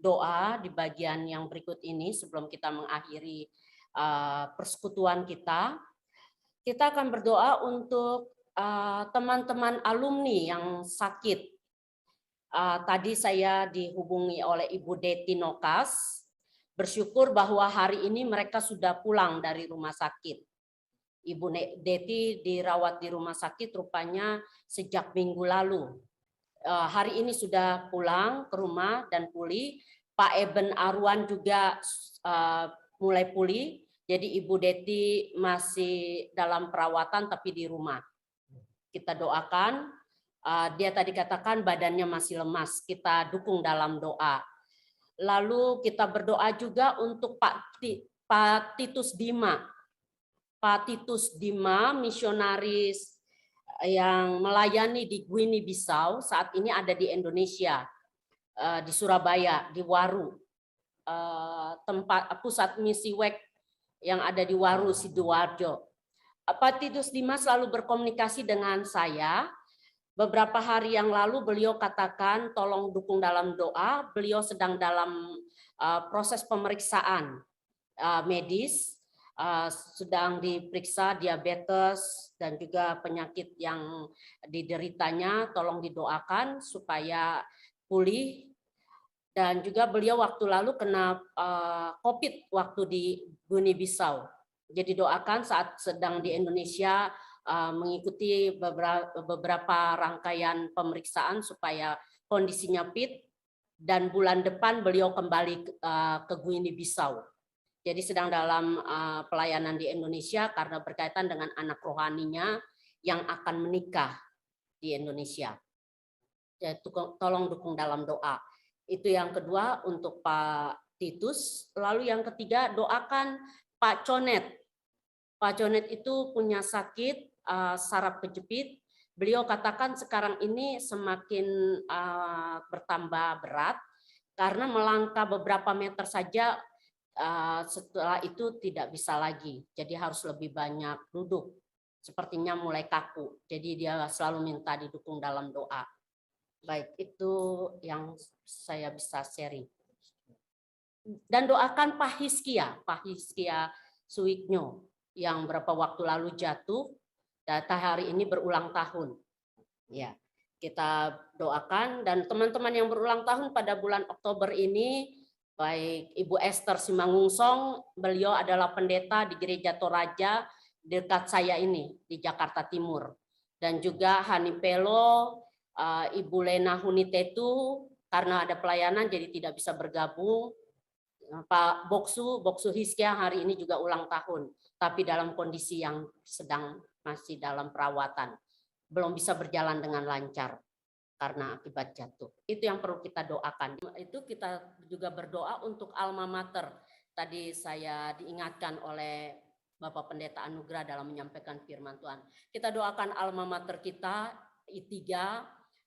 doa di bagian yang berikut ini sebelum kita mengakhiri persekutuan kita. Kita akan berdoa untuk teman-teman alumni yang sakit. Tadi saya dihubungi oleh Ibu Deti Nokas, bersyukur bahwa hari ini mereka sudah pulang dari rumah sakit. Ibu Deti dirawat di rumah sakit rupanya sejak minggu lalu. Hari ini sudah pulang ke rumah dan pulih. Pak Eben Arwan juga mulai pulih. Jadi Ibu Deti masih dalam perawatan tapi di rumah. Kita doakan. Dia tadi katakan badannya masih lemas. Kita dukung dalam doa. Lalu kita berdoa juga untuk Pak Titus Dima. Pak Titus Dima, misionaris yang melayani di Guinea Bissau, saat ini ada di Indonesia, di Surabaya, di Waru, tempat pusat misi WEC yang ada di Waru, Sidoarjo. Pak Titus Dima selalu berkomunikasi dengan saya. Beberapa hari yang lalu beliau katakan tolong dukung dalam doa. Beliau sedang dalam proses pemeriksaan medis, sedang diperiksa diabetes dan juga penyakit yang dideritanya. Tolong didoakan supaya pulih. Dan juga beliau waktu lalu kena COVID waktu di Guinea Bissau. Jadi doakan saat sedang di Indonesia mengikuti beberapa rangkaian pemeriksaan supaya kondisinya fit, dan bulan depan beliau kembali ke Guinea Bissau. Jadi sedang dalam pelayanan di Indonesia karena berkaitan dengan anak rohaninya yang akan menikah di Indonesia. Jadi tolong dukung dalam doa. Itu yang kedua untuk Pak Titus. Lalu yang ketiga, doakan Pak Conet. Pak Conet itu punya sakit saraf kejepit. Beliau katakan sekarang ini semakin bertambah berat karena melangkah beberapa meter saja setelah itu tidak bisa lagi. Jadi harus lebih banyak duduk. Sepertinya mulai kaku. Jadi dia selalu minta didukung dalam doa. Baik, itu yang saya bisa sharing. Dan doakan Pak Hizkia Suwiknyo yang beberapa waktu lalu jatuh. Data hari ini berulang tahun. Ya, kita doakan, dan teman-teman yang berulang tahun pada bulan Oktober ini, baik Ibu Esther Simangungsong, beliau adalah pendeta di Gereja Toraja dekat saya ini di Jakarta Timur. Dan juga Hani Pelo, Ibu Lena Hunitetu, karena ada pelayanan jadi tidak bisa bergabung. Pak Boksu Hizkia hari ini juga ulang tahun, tapi dalam kondisi yang sedang masih dalam perawatan, belum bisa berjalan dengan lancar karena akibat jatuh. Itu yang perlu kita doakan. Itu kita juga berdoa untuk alma mater. Tadi saya diingatkan oleh Bapak Pendeta Anugrah dalam menyampaikan firman Tuhan. Kita doakan alma mater kita, I3.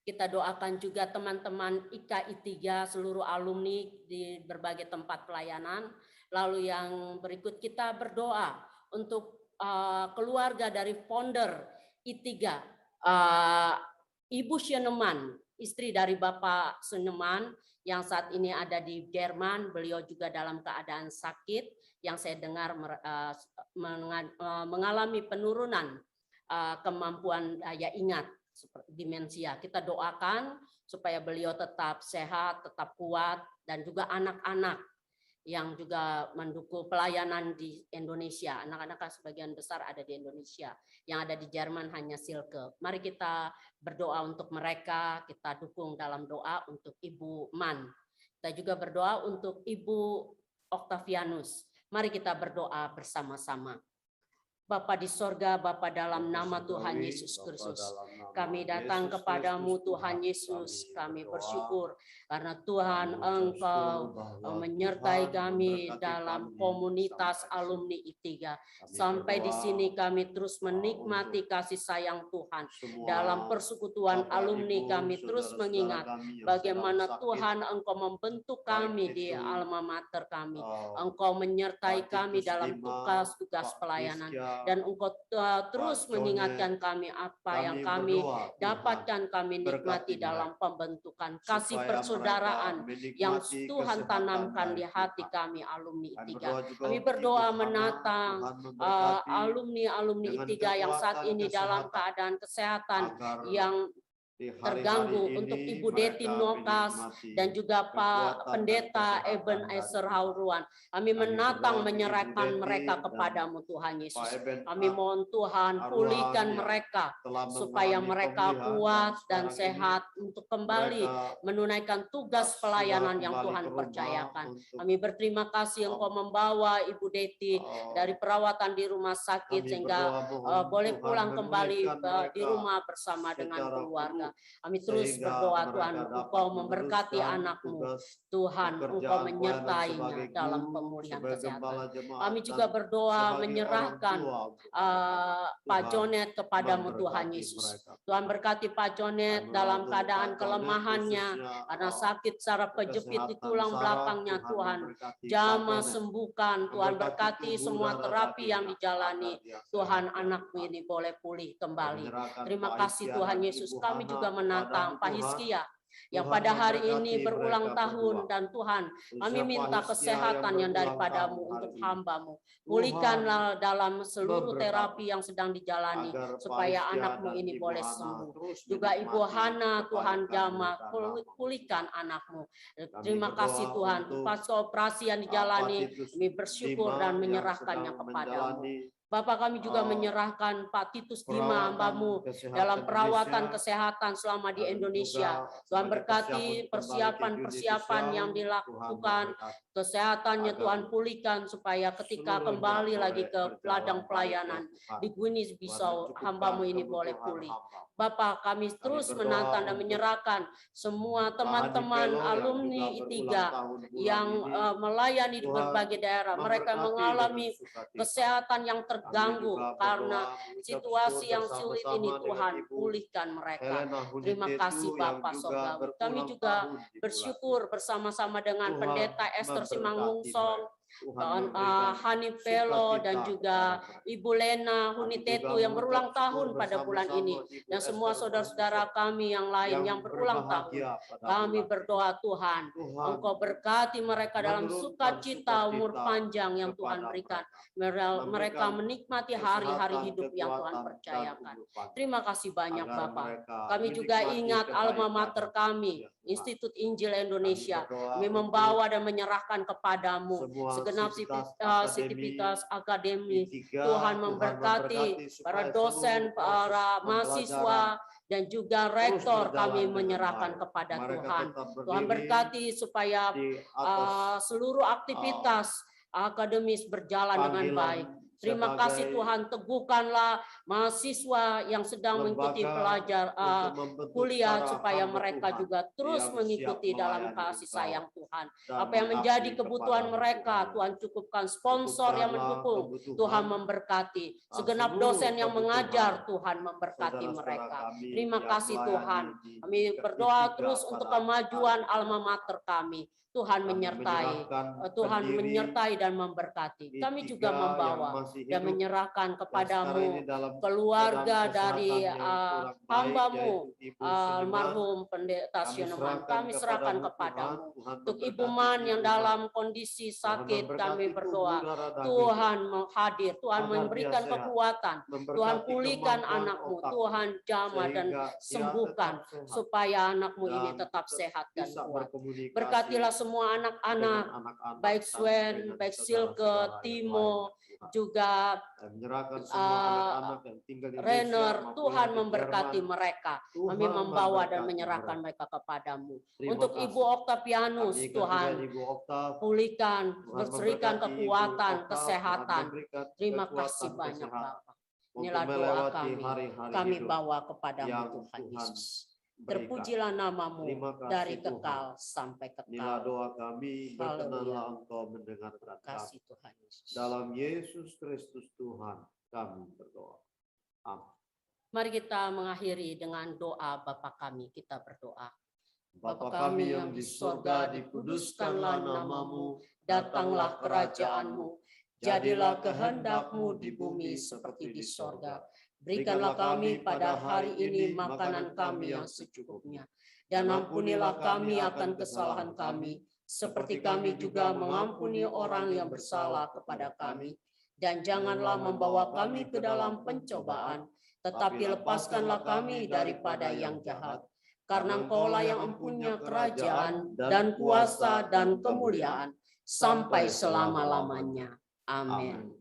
Kita doakan juga teman-teman IKA I3, seluruh alumni di berbagai tempat pelayanan. Lalu yang berikut kita berdoa untuk keluarga dari founder I3, Ibu Sieneman, istri dari Bapak Sieneman yang saat ini ada di Jerman. Beliau juga dalam keadaan sakit yang saya dengar mengalami penurunan kemampuan daya ingat, demensia. Kita doakan supaya beliau tetap sehat, tetap kuat, dan juga anak-anak yang juga mendukung pelayanan di Indonesia. Anak-anak sebagian besar ada di Indonesia, yang ada di Jerman hanya Silke. Mari kita berdoa untuk mereka, kita dukung dalam doa untuk Ibu Man. Kita juga berdoa untuk Ibu Octavianus. Mari kita berdoa bersama-sama. Bapa di sorga, Bapa dalam nama Tuhan Yesus Kristus, kami datang kepadamu Tuhan Yesus, kami bersyukur karena Tuhan Engkau menyertai kami dalam komunitas alumni I3. Sampai di sini kami terus menikmati kasih sayang Tuhan. Dalam persekutuan alumni kami terus mengingat bagaimana Tuhan Engkau membentuk kami di alma mater kami. Engkau menyertai kami dalam tugas-tugas pelayanan. Dan Engkau terus mengingatkan kami apa yang kami dapatkan kami nikmati dalam pembentukan kasih persaudaraan yang Tuhan tanamkan di hati kami alumni I3. Kami berdoa menatang alumni I3 yang saat ini dalam keadaan kesehatan yang terganggu, untuk Ibu Deti Nokas dan juga Pak Pendeta Eben Eser Hauruan. Kami menatang menyerahkan mereka kepadamu Tuhan Yesus. Kami mohon Tuhan pulihkan mereka supaya mereka kuat dan sehat untuk kembali menunaikan tugas pelayanan yang Tuhan percayakan. Kami berterima kasih Engkau membawa Ibu Deti dari perawatan di rumah sakit sehingga boleh pulang kembali di rumah bersama dengan keluarga. Kami terus berdoa Tuhan, Engkau memberkati anakmu. Tuhan, Engkau menyertainya dalam pemulihan kesehatan. Kami juga berdoa menyerahkan Pak Jonet kepadamu Tuhan Yesus. Tuhan berkati Pak Jonet dalam keadaan kelemahannya, karena sakit saraf kejepit di tulang belakangnya Tuhan. Jamah sembuhkan, Tuhan berkati semua terapi yang dijalani. Tuhan, anakmu ini boleh pulih kembali. Terima kasih Tuhan Yesus. Kami juga menatang Pak Hizkia yang pada hari ini berulang tahun, dan Tuhan kami minta kesehatan yang daripadamu untuk hamba-Mu. Pulihkanlah dalam seluruh terapi yang sedang dijalani supaya anakmu ini boleh sembuh. Juga Ibu Hana, Tuhan jamah, pulihkan anakmu. Terima kasih Tuhan, pasca operasi yang dijalani, kami bersyukur dan menyerahkannya kepadamu. Bapak, kami juga menyerahkan Pak Titus Dima, hamba-Mu, dalam perawatan kesehatan selama di Indonesia. Tuhan berkati persiapan-persiapan yang dilakukan, kesehatannya Tuhan pulihkan supaya ketika kembali lagi ke ladang pelayanan di Guinea-Bissau, hamba-Mu ini boleh pulih. Bapak, kami terus menantang dan menyerahkan semua teman-teman alumni I3 yang melayani di berbagai daerah. Mereka mengalami kesehatan yang terganggu karena situasi yang sulit ini. Tuhan, pulihkan mereka. Terima kasih Bapak Sorgawi. Kami juga bersyukur bersama-sama dengan Pendeta Esther Simangunsong, Hanif Pelo, dan juga Ibu Lena Hunitetu yang berulang tahun pada bulan ini, dan semua saudara-saudara kami yang lain yang berulang tahun. Kami berdoa Tuhan, Engkau berkati mereka dalam sukacita umur panjang yang Tuhan berikan. Mereka menikmati hari-hari hidup yang Tuhan percayakan. Terima kasih banyak Bapak. Kami juga ingat alma mater kami, Institut Injil Indonesia. Kami membawa dan menyerahkan kepadamu segenap sivitas akademi. Tuhan memberkati para dosen, para mahasiswa, dan juga rektor. Kami menyerahkan kepada Tuhan. Tuhan berkati supaya seluruh aktivitas akademis berjalan dengan baik. Terima kasih Tuhan, teguhkanlah mahasiswa yang sedang mengikuti kuliah supaya mereka juga terus mengikuti dalam kasih sayang Tuhan. Apa yang menjadi kebutuhan mereka, Tuhan cukupkan. Sponsor yang mendukung, Tuhan memberkati. Segenap dosen yang mengajar, Tuhan memberkati mereka. Terima kasih Tuhan. Kami berdoa terus untuk kemajuan alma mater kami. Tuhan menyertai, dan memberkati. Kami juga membawa dan menyerahkan kepadamu keluarga dari hamba-Mu, almarhum Pendeta Sioneman. Kami serahkan kepadamu. Untuk Ibu Man yang dalam kondisi sakit, kami berdoa Tuhan hadir, Tuhan memberikan kekuatan, Tuhan pulihkan anakmu, Tuhan jamah dan sembuhkan supaya anakmu ini tetap sehat dan kuat. Berkatilah semua anak-anak, baik Swen, baik Silke, Timo, juga Renner. Tuhan memberkati mereka. Kami membawa dan menyerahkan mereka kepadamu. Untuk Ibu Oktavianus, Tuhan pulihkan, berikan kekuatan, kesehatan. Terima kasih banyak Bapak. Inilah doa kami bawa kepadamu Tuhan Yesus. Terpujilah namamu dari kekal sampai kekal. Inilah doa kami, berkenanlah Engkau mendengarkan kami. Tuhan Yesus. Dalam Yesus Kristus Tuhan kami berdoa. Amin. Mari kita mengakhiri dengan doa Bapa kami. Kita berdoa. Bapa kami yang di sorga, dikuduskanlah namamu, datanglah kerajaanmu, jadilah kehendak-Mu di bumi seperti di sorga. Berikanlah kami pada hari ini makanan kami yang secukupnya. Dan ampunilah kami akan kesalahan kami, seperti kami juga mengampuni orang yang bersalah kepada kami. Dan janganlah membawa kami ke dalam pencobaan, tetapi lepaskanlah kami daripada yang jahat. Karena Engkaulah yang mempunyai kerajaan dan kuasa dan kemuliaan sampai selama-lamanya. Amin.